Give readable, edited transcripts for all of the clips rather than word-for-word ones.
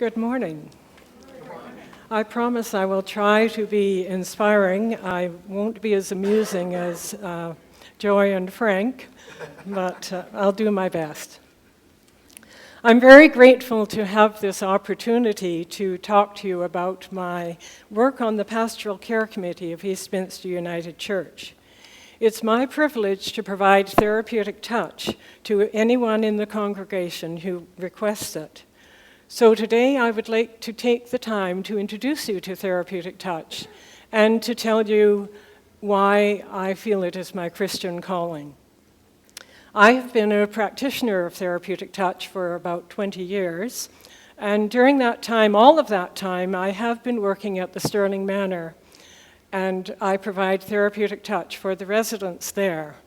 Good morning. I promise I will try to be inspiring. I won't be as amusing as Joy and Frank, but I'll do my best. I'm very grateful to have this opportunity to talk to you about my work on the Pastoral Care Committee of Eastminster United Church. It's my privilege to provide therapeutic touch to anyone in the congregation who requests it. So today I would like to take the time to introduce you to therapeutic touch and to tell you why I feel it is my Christian calling. I have been a practitioner of therapeutic touch for about 20 years, and during that time, all of that time, I have been working at the Stirling Manor, and I provide therapeutic touch for the residents there.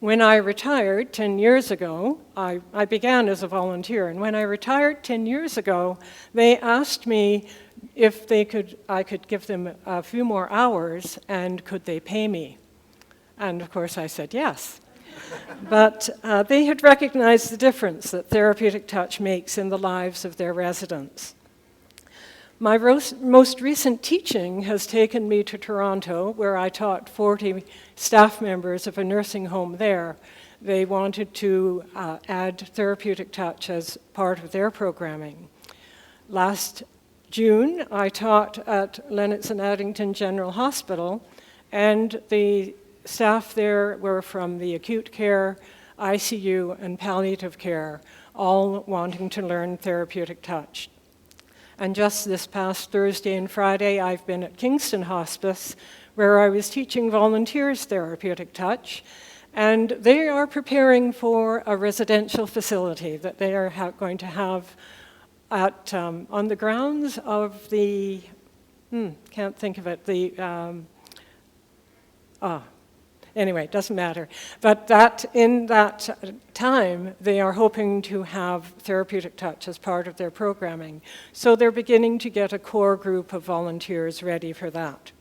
When I retired 10 years ago, I began as a volunteer, and when I retired 10 years ago, they asked me if I could give them a few more hours, and could they pay me? And of course I said yes. But they had recognized the difference that therapeutic touch makes in the lives of their residents. My most recent teaching has taken me to Toronto, where I taught 40 staff members of a nursing home there. They wanted to add therapeutic touch as part of their programming. Last June, I taught at Lennox and Addington General Hospital, and the staff there were from the acute care, ICU, and palliative care, all wanting to learn therapeutic touch. And just this past Thursday and Friday, I've been at Kingston Hospice, where I was teaching volunteers therapeutic touch, and they are preparing for a residential facility that they are going to have at on the grounds of the, can't think of it, anyway, it doesn't matter. But in that time, they are hoping to have therapeutic touch as part of their programming. So they're beginning to get a core group of volunteers ready for that.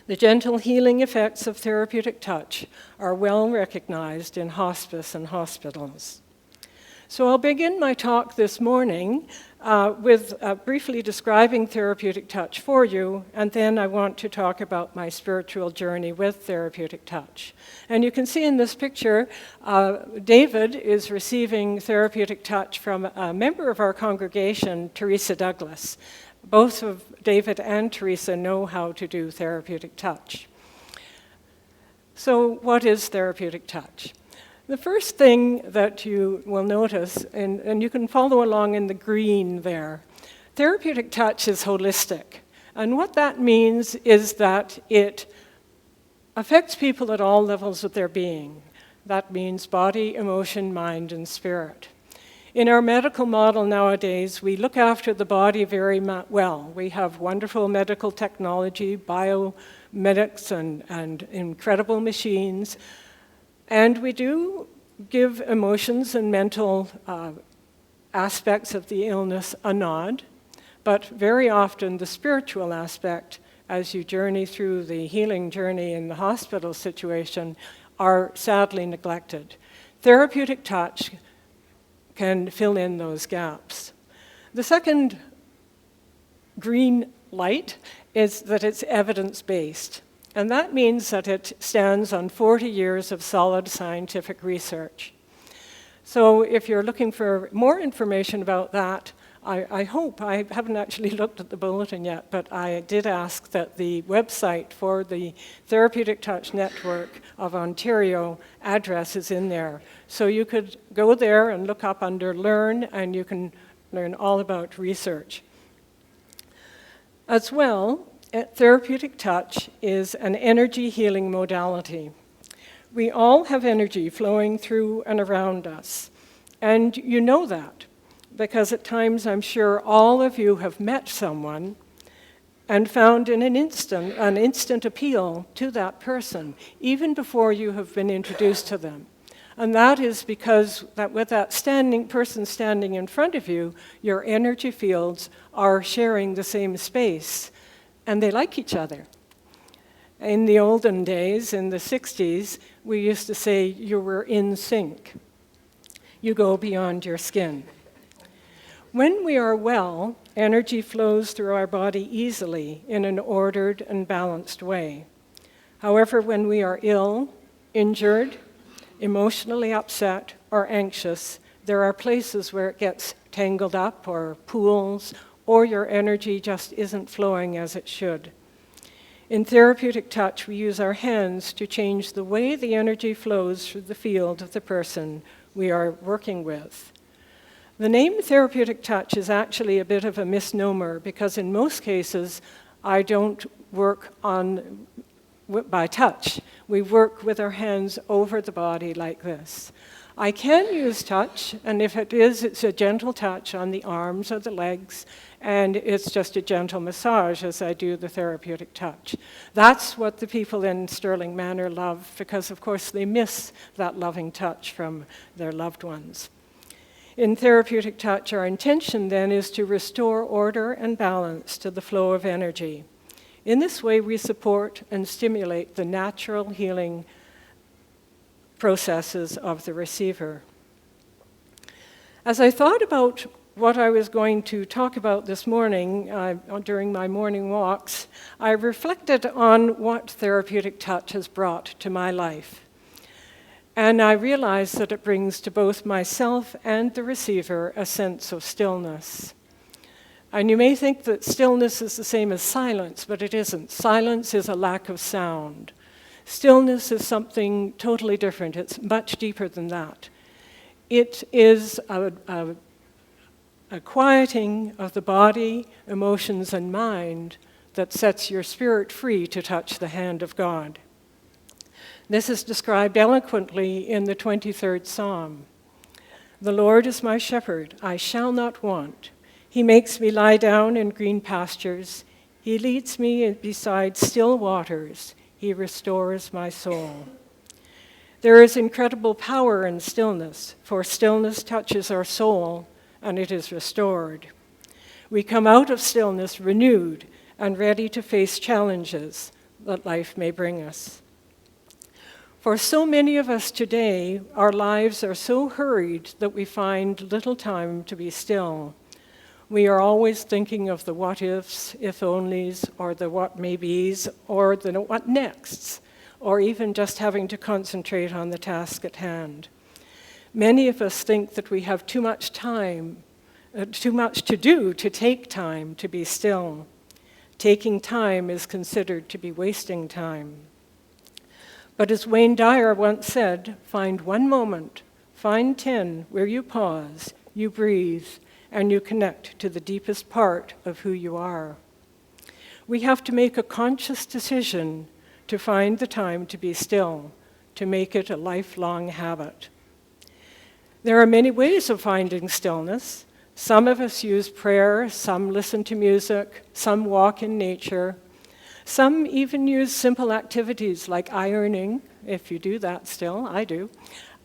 The gentle healing effects of therapeutic touch are well recognized in hospice and hospitals. So I'll begin my talk this morning with briefly describing therapeutic touch for you, and then I want to talk about my spiritual journey with therapeutic touch. And you can see in this picture, David is receiving therapeutic touch from a member of our congregation, Teresa Douglas. Both of David and Teresa know how to do therapeutic touch. So what is therapeutic touch? The first thing that you will notice, and you can follow along in the green there, therapeutic touch is holistic. And what that means is that it affects people at all levels of their being. That means body, emotion, mind, and spirit. In our medical model nowadays, we look after the body very well. We have wonderful medical technology, biomedics, and incredible machines. And we do give emotions and mental aspects of the illness a nod, but very often the spiritual aspect, as you journey through the healing journey in the hospital situation, are sadly neglected. Therapeutic touch can fill in those gaps. The second green light is that it's evidence-based. And that means that it stands on 40 years of solid scientific research. So if you're looking for more information about that, I hope, I haven't actually looked at the bulletin yet, but I did ask that the website for the Therapeutic Touch Network of Ontario address is in there. So you could go there and look up under Learn, and you can learn all about research. As well, therapeutic touch is an energy healing modality. We all have energy flowing through and around us, and you know that because at times I'm sure all of you have met someone and found in an instant appeal to that person, even before you have been introduced to them. And that is because with that person standing in front of you, your energy fields are sharing the same space. And they like each other. In the olden days, in the 60s, we used to say you were in sync. You go beyond your skin. When we are well, energy flows through our body easily in an ordered and balanced way. However, when we are ill, injured, emotionally upset, or anxious, there are places where it gets tangled up or pools, or your energy just isn't flowing as it should. In therapeutic touch, we use our hands to change the way the energy flows through the field of the person we are working with. The name therapeutic touch is actually a bit of a misnomer because in most cases, I don't work by touch. We work with our hands over the body like this. I can use touch, and if it is, it's a gentle touch on the arms or the legs, and it's just a gentle massage as I do the therapeutic touch. That's what the people in Stirling Manor love because, of course, they miss that loving touch from their loved ones. In therapeutic touch, our intention then is to restore order and balance to the flow of energy. In this way, we support and stimulate the natural healing processes of the receiver. As I thought about what I was going to talk about this morning during my morning walks, I reflected on what therapeutic touch has brought to my life. And I realized that it brings to both myself and the receiver a sense of stillness. And you may think that stillness is the same as silence, but it isn't. Silence is a lack of sound. Stillness is something totally different. It's much deeper than that. It is a quieting of the body, emotions, and mind that sets your spirit free to touch the hand of God. This is described eloquently in the 23rd Psalm. The Lord is my shepherd, I shall not want. He makes me lie down in green pastures. He leads me beside still waters. He restores my soul. There is incredible power in stillness, for stillness touches our soul and it is restored. We come out of stillness renewed and ready to face challenges that life may bring us. For so many of us today, our lives are so hurried that we find little time to be still. We are always thinking of the what ifs, if onlys, or the what maybes, or the what nexts, or even just having to concentrate on the task at hand. Many of us think that we have too much time, too much to do to take time to be still. Taking time is considered to be wasting time. But as Wayne Dyer once said, find one moment, find 10 where you pause, you breathe, and you connect to the deepest part of who you are. We have to make a conscious decision to find the time to be still, to make it a lifelong habit. There are many ways of finding stillness. Some of us use prayer, some listen to music, some walk in nature. Some even use simple activities like ironing, if you do that still, I do,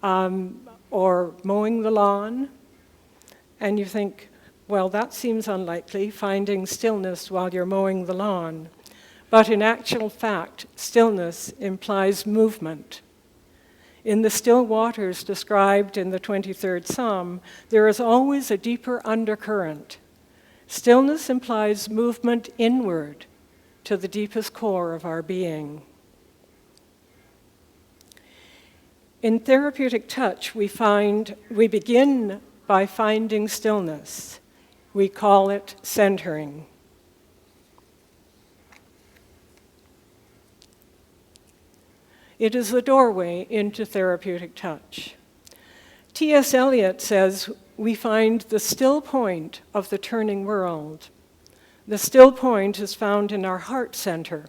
or mowing the lawn. And you think, well, that seems unlikely, finding stillness while you're mowing the lawn. But in actual fact, stillness implies movement. In the still waters described in the 23rd Psalm, there is always a deeper undercurrent. Stillness implies movement inward to the deepest core of our being. In therapeutic touch, we begin by finding stillness. We call it centering. It is the doorway into therapeutic touch. T.S. Eliot says, we find the still point of the turning world. The still point is found in our heart center,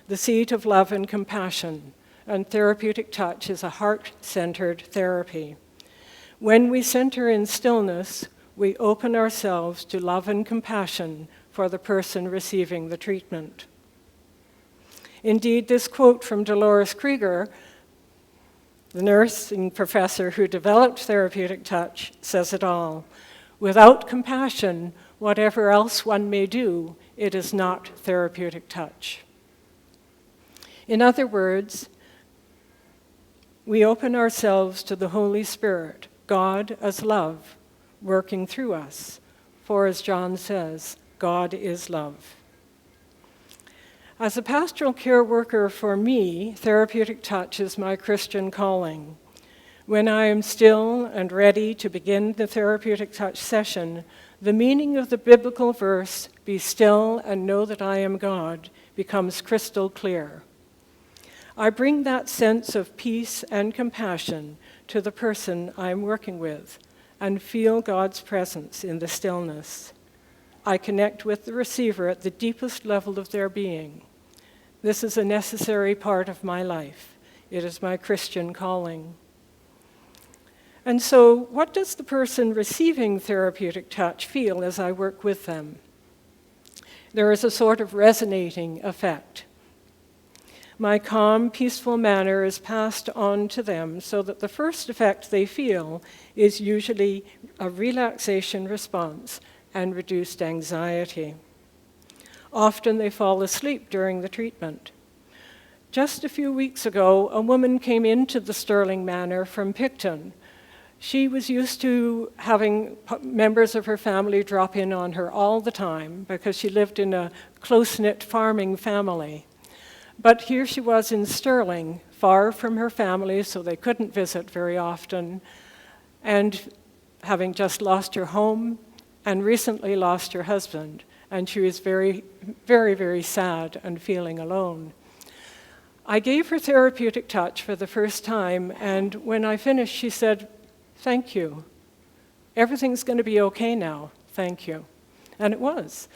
the seat of love and compassion, and therapeutic touch is a heart-centered therapy. When we center in stillness, we open ourselves to love and compassion for the person receiving the treatment. Indeed, this quote from Dolores Krieger, the nursing professor who developed therapeutic touch, says it all. Without compassion, whatever else one may do, it is not therapeutic touch. In other words, we open ourselves to the Holy Spirit, God as love, working through us, for as John says, God is love. As a pastoral care worker, for me, therapeutic touch is my Christian calling. When I am still and ready to begin the therapeutic touch session, the meaning of the biblical verse, "Be still and know that I am God," becomes crystal clear. I bring that sense of peace and compassion to the person I'm working with and feel God's presence in the stillness. I connect with the receiver at the deepest level of their being. This is a necessary part of my life. It is my Christian calling. And so, what does the person receiving therapeutic touch feel as I work with them? There is a sort of resonating effect. My calm, peaceful manner is passed on to them so that the first effect they feel is usually a relaxation response and reduced anxiety. Often they fall asleep during the treatment. Just a few weeks ago, a woman came into the Stirling Manor from Picton. She was used to having members of her family drop in on her all the time because she lived in a close-knit farming family. But here she was in Stirling, far from her family, so they couldn't visit very often, and having just lost her home and recently lost her husband, and she was very, very, very sad and feeling alone. I gave her therapeutic touch for the first time, and when I finished, she said, "Thank you. Everything's going to be okay now. Thank you." And it was.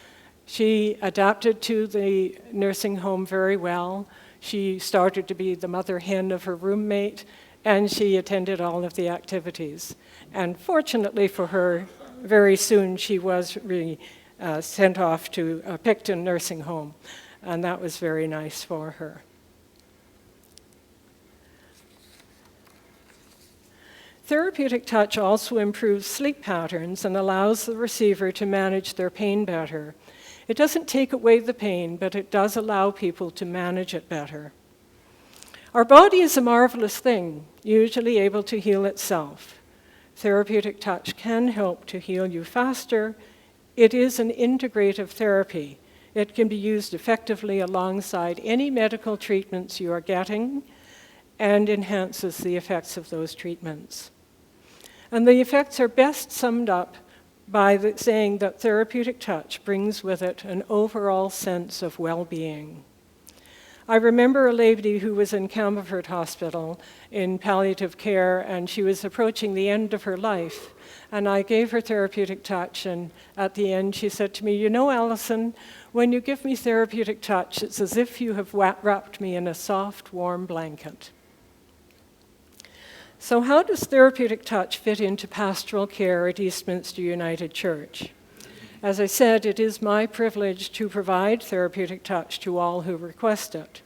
She adapted to the nursing home very well. She started to be the mother hen of her roommate, and she attended all of the activities. And fortunately for her, very soon she was sent off to a Picton nursing home, and that was very nice for her. Therapeutic touch also improves sleep patterns and allows the receiver to manage their pain better. It doesn't take away the pain, but it does allow people to manage it better. Our body is a marvelous thing, usually able to heal itself. Therapeutic touch can help to heal you faster. It is an integrative therapy. It can be used effectively alongside any medical treatments you are getting and enhances the effects of those treatments. And the effects are best summed up by saying that therapeutic touch brings with it an overall sense of well-being. I remember a lady who was in Campbellford Hospital in palliative care, and she was approaching the end of her life, and I gave her therapeutic touch, and at the end she said to me, "You know, Alison, when you give me therapeutic touch, it's as if you have wrapped me in a soft, warm blanket." So how does therapeutic touch fit into pastoral care at Eastminster United Church? As I said, it is my privilege to provide therapeutic touch to all who request it.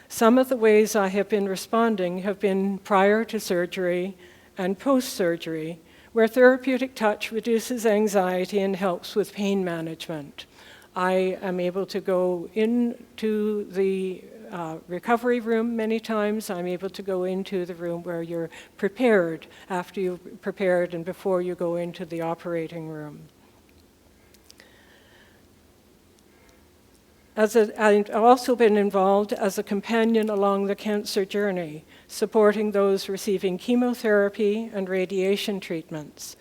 Some of the ways I have been responding have been prior to surgery and post-surgery, where therapeutic touch reduces anxiety and helps with pain management. I am able to go into the recovery room many times. I'm able to go into the room where you're prepared, after you've prepared and before you go into the operating room. I've also been involved as a companion along the cancer journey, supporting those receiving chemotherapy and radiation treatments.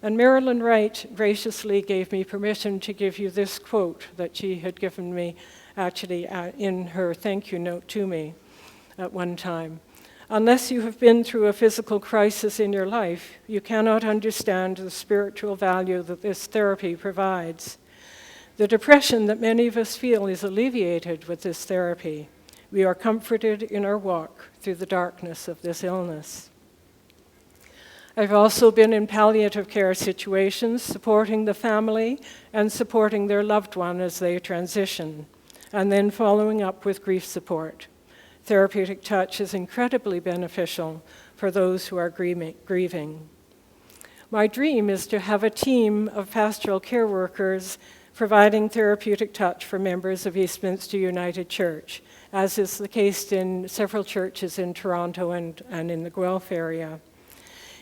And Marilyn Wright graciously gave me permission to give you this quote that she had given me actually in her thank you note to me at one time. "Unless you have been through a physical crisis in your life, you cannot understand the spiritual value that this therapy provides. The depression that many of us feel is alleviated with this therapy. We are comforted in our walk through the darkness of this illness." I've also been in palliative care situations, supporting the family and supporting their loved one as they transition, and then following up with grief support. Therapeutic touch is incredibly beneficial for those who are grieving. My dream is to have a team of pastoral care workers providing therapeutic touch for members of Eastminster United Church, as is the case in several churches in Toronto and in the Guelph area.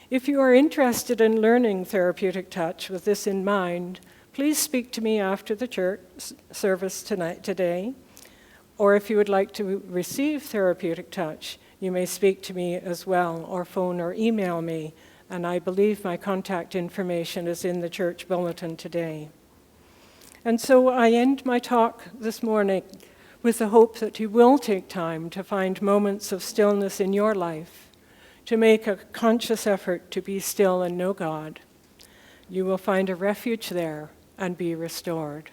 If you are interested in learning therapeutic touch with this in mind, please speak to me after the church service today. Or if you would like to receive therapeutic touch, you may speak to me as well, or phone or email me. And I believe my contact information is in the church bulletin today. And so I end my talk this morning with the hope that you will take time to find moments of stillness in your life, to make a conscious effort to be still and know God. You will find a refuge there and be restored.